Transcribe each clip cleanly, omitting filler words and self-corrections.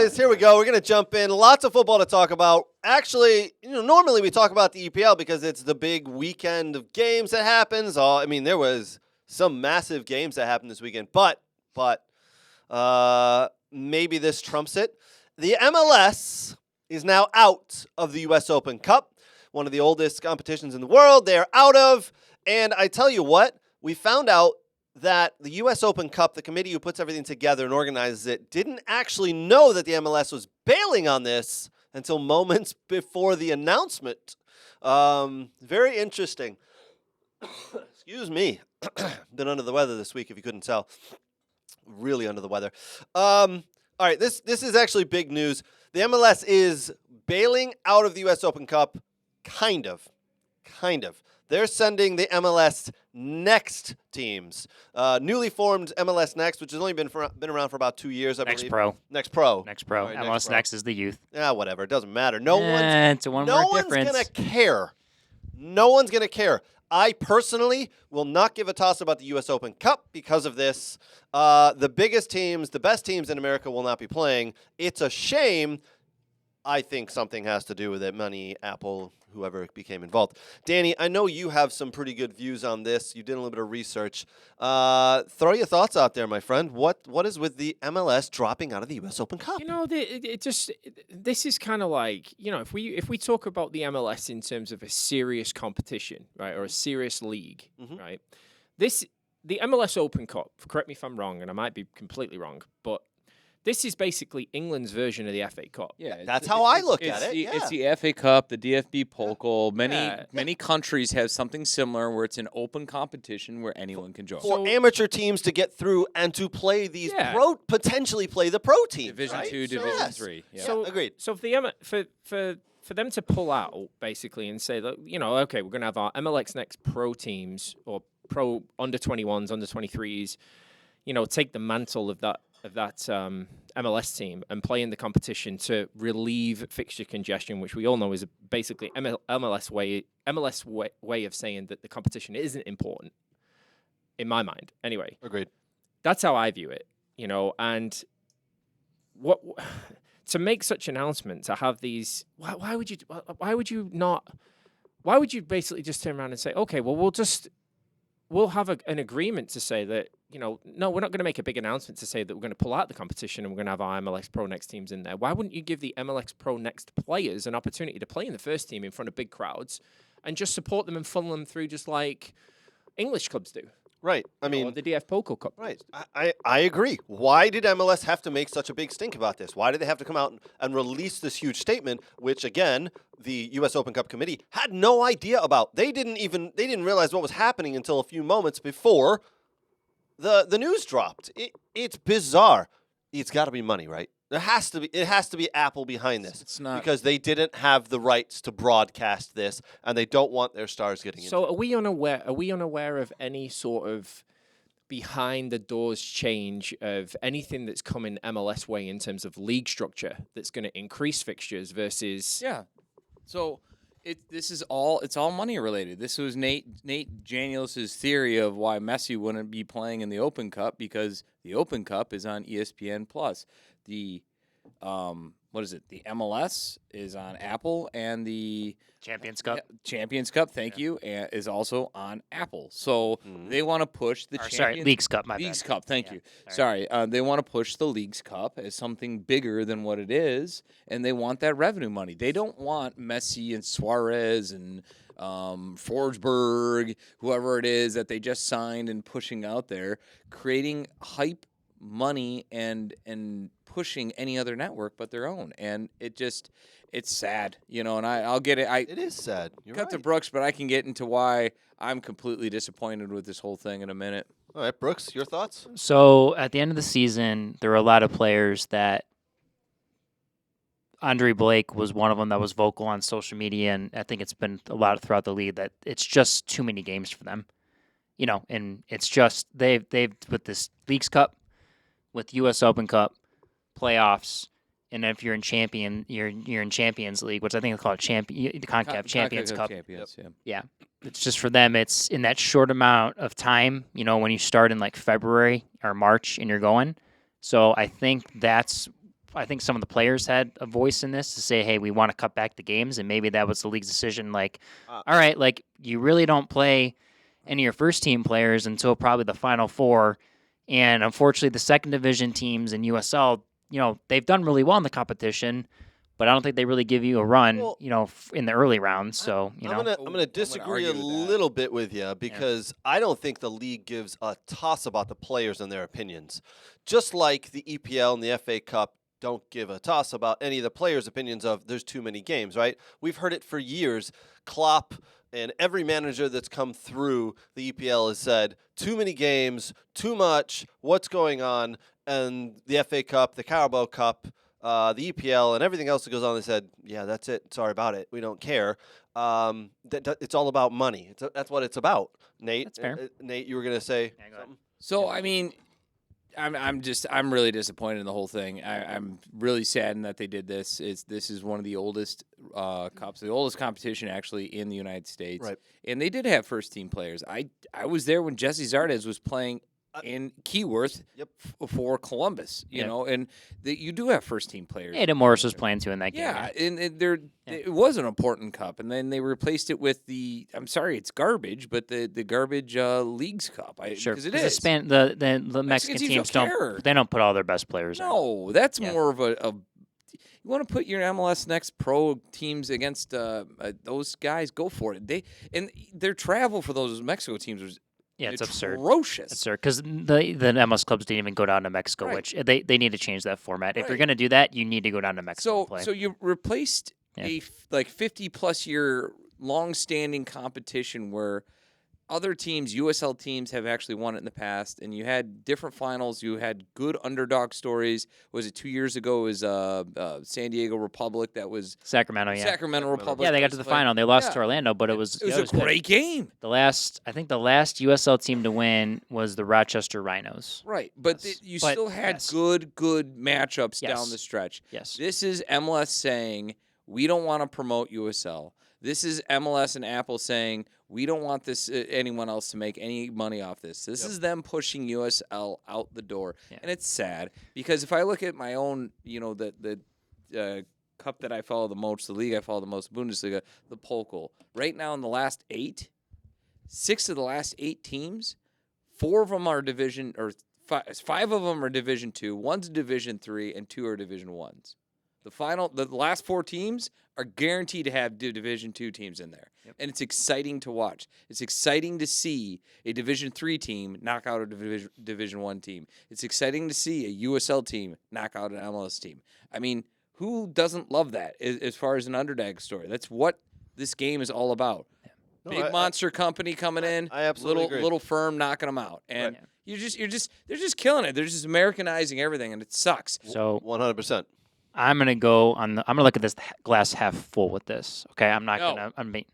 boys. Here we go. We're going to jump in. Lots of football to talk about. Actually, normally we talk about the EPL because it's the big weekend of games that happens. There was some massive games that happened this weekend, but maybe this trumps it. The MLS is now out of the U.S. Open Cup, one of the oldest competitions in the world. They're out of, and I tell you what, we found out that the U.S. Open Cup, the committee who puts everything together and organizes it, didn't actually know that the MLS was bailing on this until moments before the announcement. Very interesting. Excuse me. Been under the weather this week, if you couldn't tell. Really under the weather. All right, this is actually big news. The MLS is bailing out of the U.S. Open Cup, kind of. They're sending the MLS Next teams. Newly formed MLS Next, which has only been around for about 2 years, I believe. Next Pro. Right, MLS Next is the youth. Yeah, whatever. It doesn't matter. No one's going to care. No one's going to care. I personally will not give a toss about the U.S. Open Cup because of this. The biggest teams, the best teams in America will not be playing. It's a shame. I think something has to do with it. Money, Apple, whoever became involved. Danny, I know you have some pretty good views on this. You did a little bit of research. Throw your thoughts out there, my friend. What is with the MLS dropping out of the U.S. Open Cup? This is kind of like, if we talk about the MLS in terms of a serious competition, right, or a serious league, right, the MLS Open Cup, correct me if I'm wrong, and I might be completely wrong, but this is basically England's version of the FA Cup. Yeah, that's how I look at it. It's the FA Cup, the DFB Pokal. Many countries have something similar where it's an open competition where anyone can join. For amateur teams to get through and to play these potentially play the pro teams. Division 2, Division 3. Yeah. So agreed. So for them to pull out basically and say that, okay, we're going to have our MLS Next pro teams or pro under 21s, under 23s, take the mantle of that MLS team and play in the competition to relieve fixture congestion, which we all know is basically MLS way of saying that the competition isn't important, in my mind. Anyway, agreed. That's how I view it. And what to make such an announcement, to have these, why would you basically just turn around and say, okay, well we'll have an agreement to say that, no, we're not going to make a big announcement to say that we're going to pull out the competition and we're going to have our MLS Pro Next teams in there. Why wouldn't you give the MLS Pro Next players an opportunity to play in the first team in front of big crowds and just support them and funnel them through just like English clubs do? Right. Or the DF Pokal Cup. Right. I agree. Why did MLS have to make such a big stink about this? Why did they have to come out and release this huge statement, which, again, the U.S. Open Cup committee had no idea about? They didn't realize what was happening until a few moments before the news dropped. It's bizarre. It's got to be money, right? It has to be Apple behind this. It's not, because they didn't have the rights to broadcast this, and they don't want their stars getting into it. So are we unaware of any sort of behind the doors change of anything that's coming MLS way in terms of league structure that's going to increase fixtures versus? Yeah. So it's all money related. This was Nate Janios' theory of why Messi wouldn't be playing in the Open Cup, because the Open Cup is on ESPN Plus. The the MLS is on Apple, and the Champions Cup. Champions Cup, thank you, is also on Apple. So they want to push the Leagues Cup, my Leagues bad. Cup, thank you. Sorry, they want to push the Leagues Cup as something bigger than what it is, and they want that revenue money. They don't want Messi and Suarez and Forsberg, whoever it is that they just signed and pushing out there, creating hype money and pushing any other network but their own. And it's sad, and I'll get it. It is sad. You're cut right. to Brooks, but I can get into why I'm completely disappointed with this whole thing in a minute. All right, Brooks, your thoughts? So at the end of the season, there were a lot of players that Andre Blake was one of them that was vocal on social media, and I think it's been a lot throughout the league that it's just too many games for them. And it's just they've with this Leagues Cup, with U.S. Open Cup, playoffs, and if you're in you're in Champions League, which I think is called the CONCACAF Champions Cup. Champions, Yeah, it's just for them. It's in that short amount of time. When you start in like February or March and you're going. So I think that's I think some of the players had a voice in this to say, hey, we want to cut back the games, and maybe that was the league's decision. Like, all right, like you really don't play any of your first team players until probably the Final Four, and unfortunately, the second division teams in USL, they've done really well in the competition, but I don't think they really give you a run, Well, in the early rounds. So, I'm gonna disagree a argue with that. little bit with you because I don't think the league gives a toss about the players and their opinions. Just like the EPL and the FA Cup don't give a toss about any of the players' opinions of there's too many games, right? We've heard it for years. Klopp and every manager that's come through the EPL has said too many games, too much, what's going on? And the FA Cup, the Carabao Cup, the EPL, and everything else that goes on, they said, yeah, that's it. Sorry about it. We don't care. It's all about money. That's what it's about. Nate, That's fair. Nate, you were going to say go ahead. something? So I mean, I'm really disappointed in the whole thing. I'm really saddened that they did this. This is one of the oldest cups, the oldest competition actually in the United States. Right. And they did have first team players. I was there when Jesse Zardes was playing in Keyworth for Columbus, you know, and you do have first team players. Adam Morris was playing too in that game. Yeah, and it was an important cup, and then they replaced it with I'm sorry, it's garbage, but the garbage Leagues Cup. Sure, because it because is. the Mexican teams teams don't don't care. they don't put all their best players in. No, that's more of a. You want to put your MLS Next Pro teams against those guys? Go for it. Their travel for those Mexico teams was. Yeah, it's absurd. Atrocious. Absurd, because the MLS clubs didn't even go down to Mexico, Right. which they need to change that format. If you're Right. going to do that, you need to go down to Mexico and play. So you replaced a 50-plus year long-standing competition where other teams, USL teams, have actually won it in the past, and you had different finals. You had good underdog stories. Was it 2 years ago? It was San Diego Republic that was Sacramento, yeah. Sacramento Republic. Yeah, they that got to was the like- final. They lost yeah. to Orlando, but it was It was a good. great game. I think the last USL team to win was the Rochester Rhinos. Right, but Yes. you But, still had yes. good matchups Yes. down the stretch. Yes. This is MLS saying, we don't want to promote USL. This is MLS and Apple saying, we don't want this anyone else to make any money off this. This is them pushing USL out the door. Yeah. And it's sad because if I look at my own, the cup that I follow the most, the league I follow the most, Bundesliga, the Pokal. Right now in the last 6 of the last 8 teams, 4 of them are Division, or 5 of them are Division 2, 1's Division 3, and 2 are Division 1s. The last 4 teams are guaranteed to have Division 2 teams in there. Yep. And it's exciting to watch. It's exciting to see a Division 3 team knock out a Division 1 team. It's exciting to see a USL team knock out an MLS team. I mean, who doesn't love that as far as an underdog story? That's what this game is all about. No, Big monster company coming in, I absolutely agree. little firm knocking them out. And they're just killing it. They're just Americanizing everything, and it sucks. So 100%. I'm gonna look at this glass half full with this. Okay, I'm not No. gonna.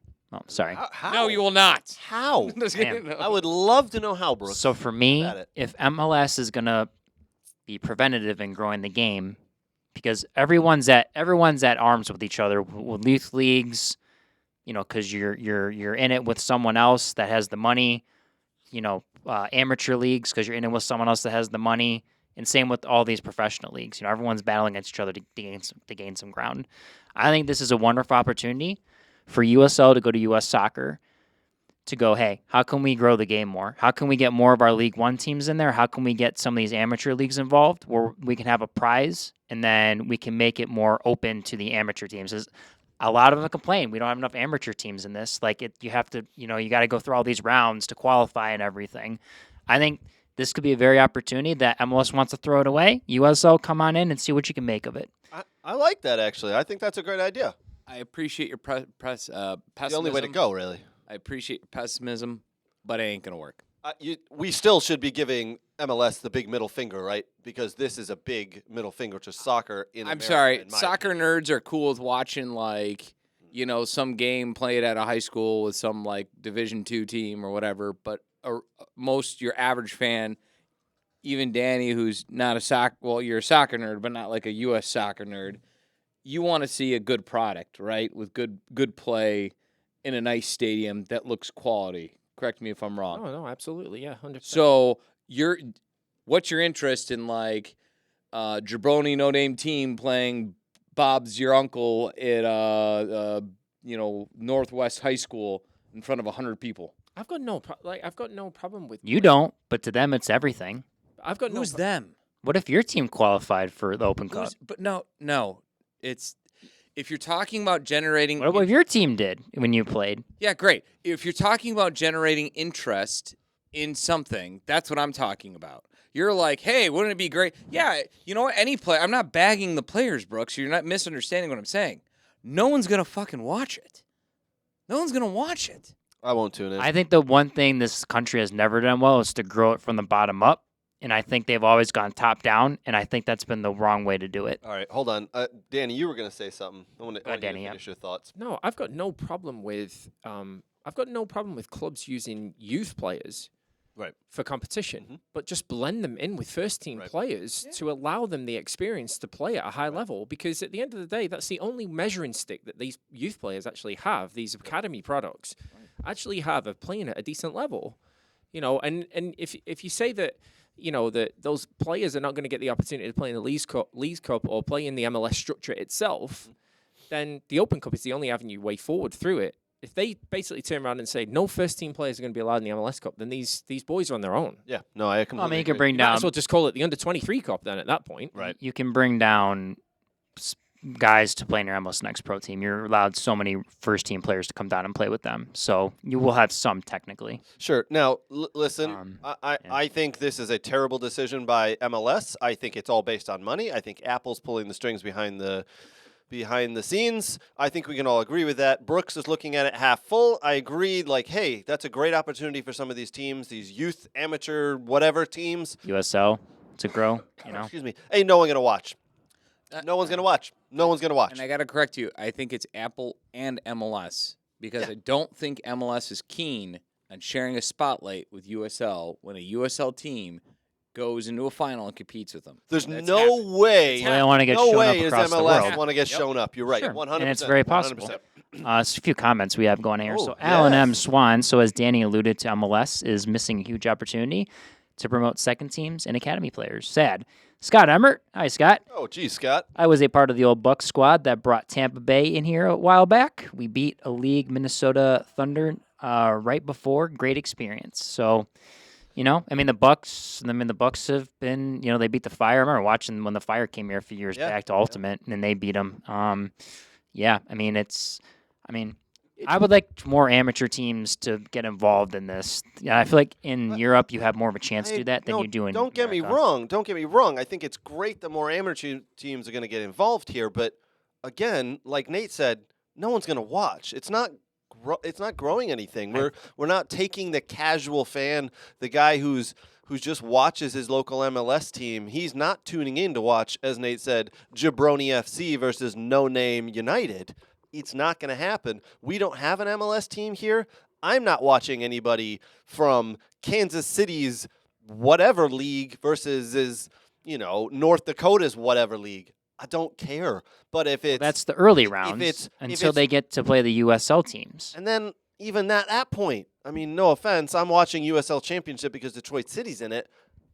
Sorry. How? No, you will not. How? Just kidding. Damn. I would love to know how, Brooks. So for me, Got it. if MLS is gonna be preventative in growing the game, because everyone's at arms with each other with youth leagues, because you're in it with someone else that has the money, amateur leagues because you're in it with someone else that has the money, and same with all these professional leagues. Everyone's battling against each other to gain some ground. I think this is a wonderful opportunity for USL to go to US Soccer to go, hey, how can we grow the game more? How can we get more of our League One teams in there? How can we get some of these amateur leagues involved where we can have a prize and then we can make it more open to the amateur teams? A lot of them complain we don't have enough amateur teams in this. You have to, you got to go through all these rounds to qualify and everything. I think this could be a very opportunity that MLS wants to throw it away. USL, come on in and see what you can make of it. I like that, actually. I think that's a great idea. I appreciate your pessimism. The only way to go, really. I appreciate your pessimism, but it ain't going to work. We still should be giving MLS the big middle finger, right? Because this is a big middle finger to soccer in I'm America, sorry. in my Soccer opinion. nerds are cool with watching, some game played at a high school with some, Division 2 team or whatever. But your average fan, even Danny, who's not you're a soccer nerd, but not like a U.S. soccer nerd, you want to see a good product, right? With good play in a nice stadium that looks quality. Correct me if I'm wrong. No, absolutely, yeah, 100%. So what's your interest in jabroni no-name team playing Bob's your uncle at Northwest High School in front of 100 people. I've got no problem with You don't, but to them it's everything. I've got Who's them? What if your team qualified for the Open Cup? But no. It's if you're talking about generating. What if your team did when you played? Yeah, great. If you're talking about generating interest in something, that's what I'm talking about. You're like, hey, wouldn't it be great? Yeah, you know what? Any player. I'm not bagging the players, Brooks. You're not misunderstanding what I'm saying. No one's gonna fucking watch it. No one's gonna watch it. I won't tune in. I think the one thing this country has never done well is to grow it from the bottom up. And I think they've always gone top down, and I think that's been the wrong way to do it. All right, hold on. Danny, you were going to say something. I want to Danny, finish your thoughts. No, I've got no problem with clubs using youth players Right. for competition, Mhm. but just blend them in with first team Right. players to allow them the experience to play at a high level, because at the end of the day, that's the only measuring stick that these youth players actually have. These academy products actually have of playing at a decent level, and if you say that, that those players are not going to get the opportunity to play in the Leagues Cup or play in the MLS structure itself, then the Open Cup is the only avenue way forward through it. If they basically turn around and say no first team players are going to be allowed in the MLS Cup, then these boys are on their own. Yeah, no, I completely I mean, you agree. can bring Might down. as well just call it the Under-23 Cup then at that point. Right. You can bring down guys to play in your MLS Next Pro team. You're allowed so many first team players to come down and play with them, so you will have some technically. Sure. Now, listen, Yeah. I think this is a terrible decision by MLS. I think it's all based on money. I think Apple's pulling the strings behind the scenes. I think we can all agree with that. Brooks is looking at it half full. I agree, like, hey, that's a great opportunity for some of these teams, these youth, amateur, whatever teams. USL to grow, Excuse me. Hey, no one's going to watch. No one's going to watch. No one's going to watch. And I got to correct you. I think it's Apple and MLS because I don't think MLS is keen on sharing a spotlight with USL when a USL team goes into a final and competes with them. There's That's no happened. way. Well, they want to get No shown way up is across the MLS world. want to get Yep. shown up. You're right. Sure. 100%. And it's very possible. 100%. Just a few comments we have going here. Oh, So Alan M. yes. Swan, so as Danny alluded to, MLS is missing a huge opportunity to promote second teams and academy players. Sad. Scott Emmert. Hi, Scott. Oh, geez, Scott. I was a part of the old Bucks squad that brought Tampa Bay in here a while back. We beat a league Minnesota Thunder right before. Great experience. So, the Bucks have been, they beat the Fire. I remember watching when the Fire came here a few years back to Ultimate, and they beat them. I would like more amateur teams to get involved in this. Yeah, I feel like in Europe you have more of a chance to do that than you do in Don't get me America. wrong. Don't get me wrong. I think it's great that more amateur teams are going to get involved here. But again, like Nate said, no one's going to watch. It's not growing anything. We're not taking the casual fan, the guy who just watches his local MLS team. He's not tuning in to watch, as Nate said, Jabroni FC versus No Name United. It's not going to happen. We don't have an MLS team here. I'm not watching anybody from Kansas City's whatever league versus North Dakota's whatever league. I don't care. But if it's That's the early rounds until they get to play the USL teams. and then even that point, I mean, no offense, I'm watching USL Championship because Detroit City's in it.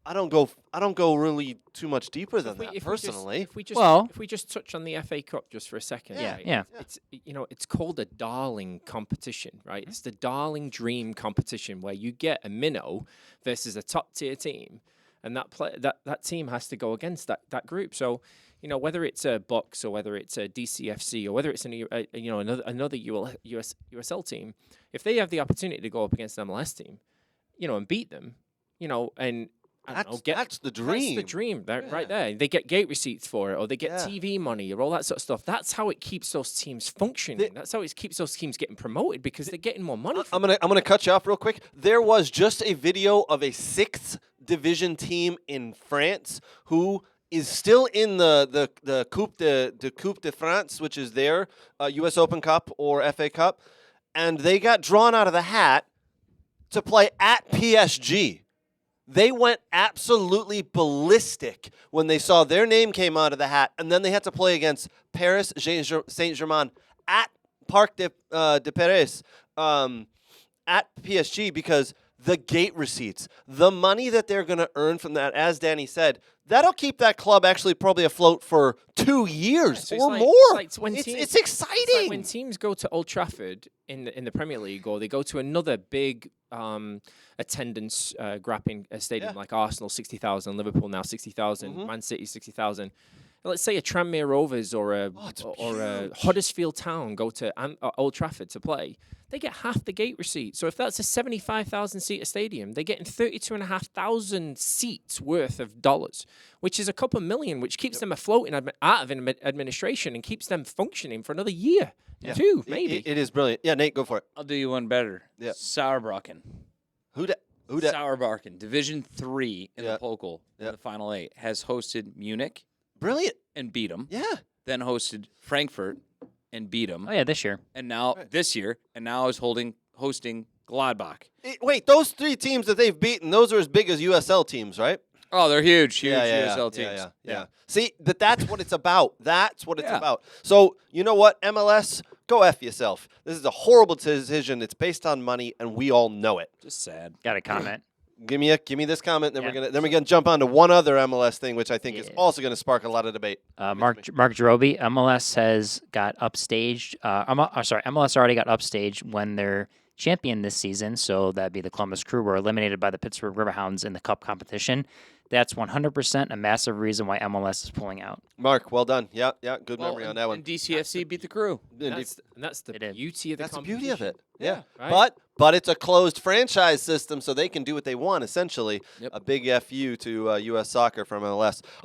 I don't go really too much deeper than that personally. If we just touch on the FA Cup just for a second, Yeah, right? yeah. It's it's called a darling competition, right? It's the darling dream competition where you get a minnow versus a top tier team, and that team has to go against that group. So, whether it's a Bucks or whether it's a DCFC or whether it's another USL team, if they have the opportunity to go up against an MLS team, and beat them, and That's the dream. That's the dream, right there. They get gate receipts for it, or they get TV money, or all that sort of stuff. That's how it keeps those teams functioning. That's how it keeps those teams getting promoted because they're getting more money. I'm gonna cut you off real quick. There was just a video of a 6th division team in France who is still in the Coupe de France, which is their U.S. Open Cup or FA Cup, and they got drawn out of the hat to play at PSG. They went absolutely ballistic when they saw their name came out of the hat, and then they had to play against Paris Saint-Germain at Parc de Paris at PSG because the gate receipts, the money that they're going to earn from that, as Danny said, that'll keep that club actually probably afloat for 2 years so it's or like- more. it's like when It's teams- exciting. It's like when teams go to Old Trafford in the Premier League, or they go to another big attendance grapping stadium Yeah. like Arsenal 60,000, Liverpool now 60,000, Mhm. Man City 60,000. Let's say a Tranmere Rovers or a it's a Huddersfield Town go to Old Trafford to play. They get half the gate receipt. So if that's a 75,000 seat stadium, they're getting 32,500 seats worth of dollars, which is a couple million, which keeps them afloat out of administration and keeps them functioning for another year, Yeah. two, maybe. It is brilliant. Yeah, Nate, go for it. I'll do you one better. Yeah. Sauerbraten. Who da? Sauerbraten, Division 3 in Yeah. the Pokal Yeah. in the Final 8, has hosted Munich Brilliant. and beat them. Yeah. Then hosted Frankfurt and beat them. Oh yeah, this year. And now this year, and now is hosting Gladbach. Wait, those 3 teams that they've beaten, those are as big as USL teams, right? Oh, they're huge yeah, USL teams. yeah. See, that's what it's about. That's what it's Yeah. about. So, you know what, MLS? Go F yourself. This is a horrible decision. It's based on money, and we all know it. Just sad. Got a comment. Give me this comment, then Yeah. we're gonna jump on to one other MLS thing, which I think is Yeah. also gonna spark a lot of debate. Mark Jarobi, MLS has got upstaged. MLS already got upstaged when their champion this season, so that'd be the Columbus Crew, were eliminated by the Pittsburgh Riverhounds in the Cup competition. That's 100% a massive reason why MLS is pulling out. Mark, well done. Yeah, good Well, memory on that one. And DCFC beat the Crew. That's the It is. beauty of the That's the competition. beauty of it. Yeah. Right? But it's a closed franchise system, so they can do what they want, essentially. Yep. A big FU to U.S. Soccer from MLS.